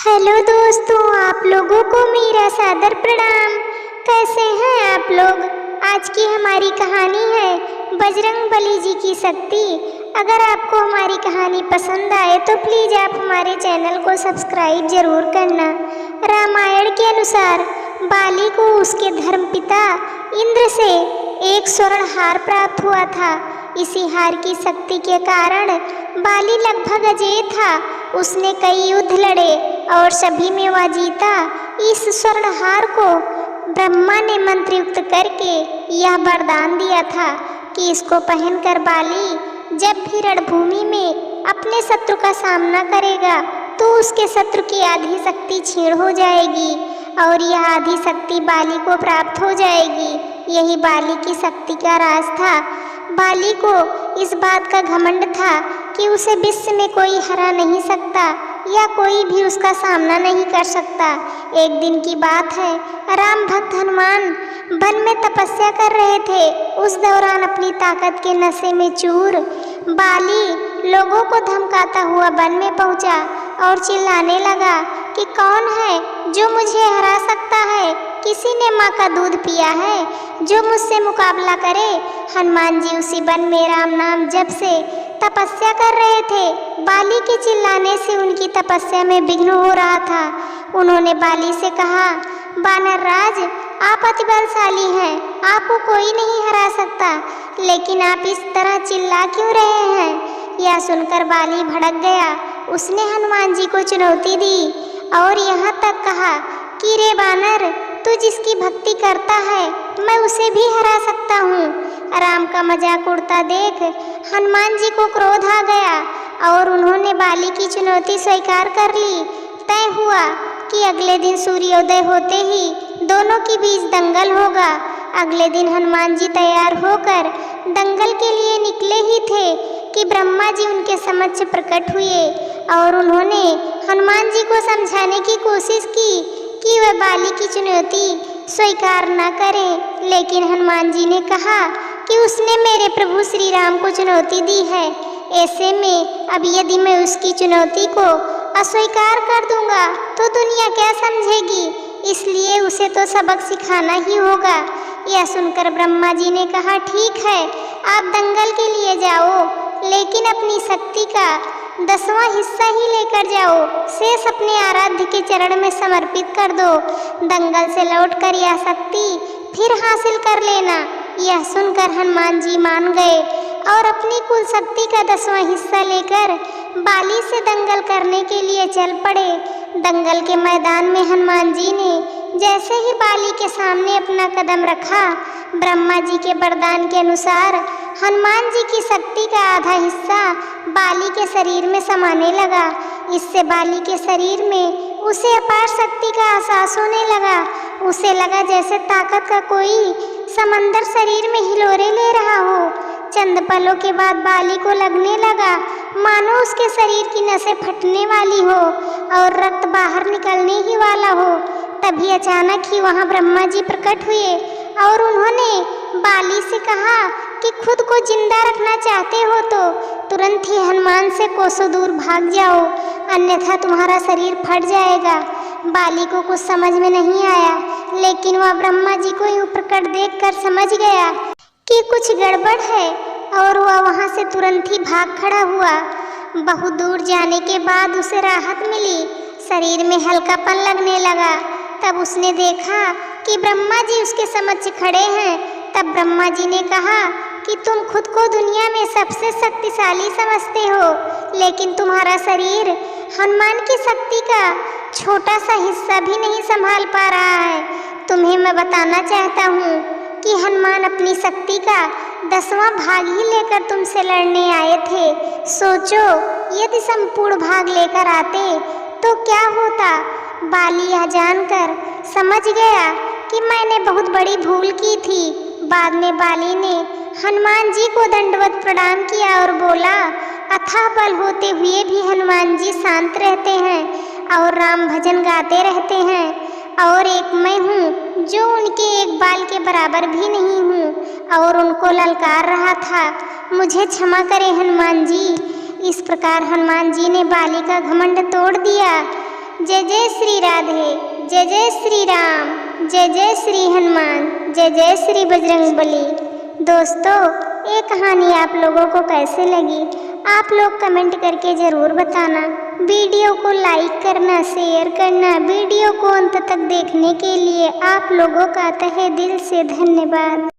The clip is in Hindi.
हेलो दोस्तों, आप लोगों को मेरा सादर प्रणाम। कैसे हैं आप लोग? आज की हमारी कहानी है बजरंगबली जी की शक्ति। अगर आपको हमारी कहानी पसंद आए तो प्लीज़ आप हमारे चैनल को सब्सक्राइब जरूर करना। रामायण के अनुसार बाली को उसके धर्मपिता इंद्र से एक स्वर्ण हार प्राप्त हुआ था। इसी हार की शक्ति के कारण बाली लगभग अजेय था। उसने कई युद्ध लड़े और सभी में वह जीता। इस स्वर्ण हार को ब्रह्मा ने मंत्रयुक्त करके यह वरदान दिया था कि इसको पहनकर बाली जब भी रणभूमि में अपने शत्रु का सामना करेगा तो उसके शत्रु की आधी शक्ति क्षीण हो जाएगी और यह आधी शक्ति बाली को प्राप्त हो जाएगी। यही बाली की शक्ति का राज था। बाली को इस बात का घमंड था कि उसे विश्व में कोई हरा नहीं सकता या कोई भी उसका सामना नहीं कर सकता। एक दिन की बात है, राम भक्त हनुमान वन में तपस्या कर रहे थे। उस दौरान अपनी ताकत के नशे में चूर बाली लोगों को धमकाता हुआ वन में पहुंचा और चिल्लाने लगा कि कौन है जो मुझे हरा सकता है? किसी ने माँ का दूध पिया है जो मुझसे मुकाबला करे? हनुमान जी उसी वन में राम नाम जप से तपस्या कर रहे थे। बाली के चिल्लाने से उनकी तपस्या में विघ्न हो रहा था। उन्होंने बाली से कहा, वानर राज, आप अति बलशाली हैं, आपको कोई नहीं हरा सकता, लेकिन आप इस तरह चिल्ला क्यों रहे हैं? यह सुनकर बाली भड़क गया। उसने हनुमान जी को चुनौती दी और यहाँ तक कहा कि रे वानर, तू जिसकी भक्ति करता है मैं उसे भी हरा सकता हूँ। राम का मजाक उड़ता देख हनुमान जी को क्रोध आ गया और उन्होंने बाली की चुनौती स्वीकार कर ली। तय हुआ कि अगले दिन सूर्योदय होते ही दोनों के बीच दंगल होगा। अगले दिन हनुमान जी तैयार होकर दंगल के लिए निकले ही थे कि ब्रह्मा जी उनके समक्ष प्रकट हुए और उन्होंने हनुमान जी को समझाने की कोशिश की कि वह बाली की चुनौती स्वीकार न करें, लेकिन हनुमान जी ने कहा कि उसने मेरे प्रभु श्री राम को चुनौती दी है। ऐसे में अब यदि मैं उसकी चुनौती को अस्वीकार कर दूंगा तो दुनिया क्या समझेगी? इसलिए उसे तो सबक सिखाना ही होगा। यह सुनकर ब्रह्मा जी ने कहा, ठीक है, आप दंगल के लिए जाओ, लेकिन अपनी शक्ति का 10वां हिस्सा ही लेकर जाओ। शेष अपने आराध्य के चरण में समर्पित कर दो। दंगल से लौटकर यह शक्ति फिर हासिल कर लेना। यह सुनकर हनुमान जी मान गए और अपनी कुल शक्ति का 10वां हिस्सा लेकर बाली से दंगल करने के लिए चल पड़े। दंगल के मैदान में हनुमान जी ने जैसे ही बाली के सामने अपना कदम रखा, ब्रह्मा जी के वरदान के अनुसार हनुमान जी की शक्ति का आधा हिस्सा बाली के शरीर में समाने लगा। इससे बाली के शरीर में उसे अपार शक्ति का एहसास होने लगा। उसे लगा जैसे ताकत का कोई समंदर शरीर में हिलोरे ले रहा हो। चंद पलों के बाद बाली को लगने लगा मानो उसके शरीर की नसें फटने वाली हो और रक्त बाहर निकलने ही वाला हो। तभी अचानक ही वहाँ ब्रह्मा जी प्रकट हुए और उन्होंने बाली से कहा कि खुद को जिंदा रखना चाहते हो तो तुरंत ही हनुमान से कोसों दूर भाग जाओ, अन्यथा तुम्हारा शरीर फट जाएगा। बाली को कुछ समझ में नहीं आया, लेकिन वह ब्रह्मा जी को यूं प्रकट देखकर समझ गया कि कुछ गड़बड़ है और वह वहाँ से तुरंत ही भाग खड़ा हुआ। बहुत दूर जाने के बाद उसे राहत मिली, शरीर में हल्कापन लगने लगा। तब उसने देखा कि ब्रह्मा जी उसके समक्ष खड़े हैं। तब ब्रह्मा जी ने कहा कि तुम खुद को दुनिया में सबसे शक्तिशाली समझते हो, लेकिन तुम्हारा शरीर हनुमान की शक्ति का छोटा सा हिस्सा भी नहीं संभाल पा रहा है। तुम्हें मैं बताना चाहता हूँ कि हनुमान अपनी शक्ति का 10वां भाग ही लेकर तुमसे लड़ने आए थे। सोचो, यदि संपूर्ण भाग लेकर आते तो क्या होता? बाली यह जानकर समझ गया कि मैंने बहुत बड़ी भूल की थी। बाद में बाली ने हनुमान जी को दंडवत प्रणाम किया और बोला, अथाह बल होते हुए भी हनुमान जी शांत रहते हैं और राम भजन गाते रहते हैं, और एक मैं हूँ जो उनके एक बाल के बराबर भी नहीं हूँ और उनको ललकार रहा था। मुझे क्षमा करें हनुमान जी। इस प्रकार हनुमान जी ने बाली का घमंड तोड़ दिया। जय जय श्री राधे, जय जय श्री राम, जय जय श्री हनुमान, जय जय श्री बजरंग बली। दोस्तों, ये कहानी आप लोगों को कैसे लगी आप लोग कमेंट करके ज़रूर बताना। वीडियो को लाइक करना, शेयर करना। वीडियो को अंत तक देखने के लिए आप लोगों का तहे दिल से धन्यवाद।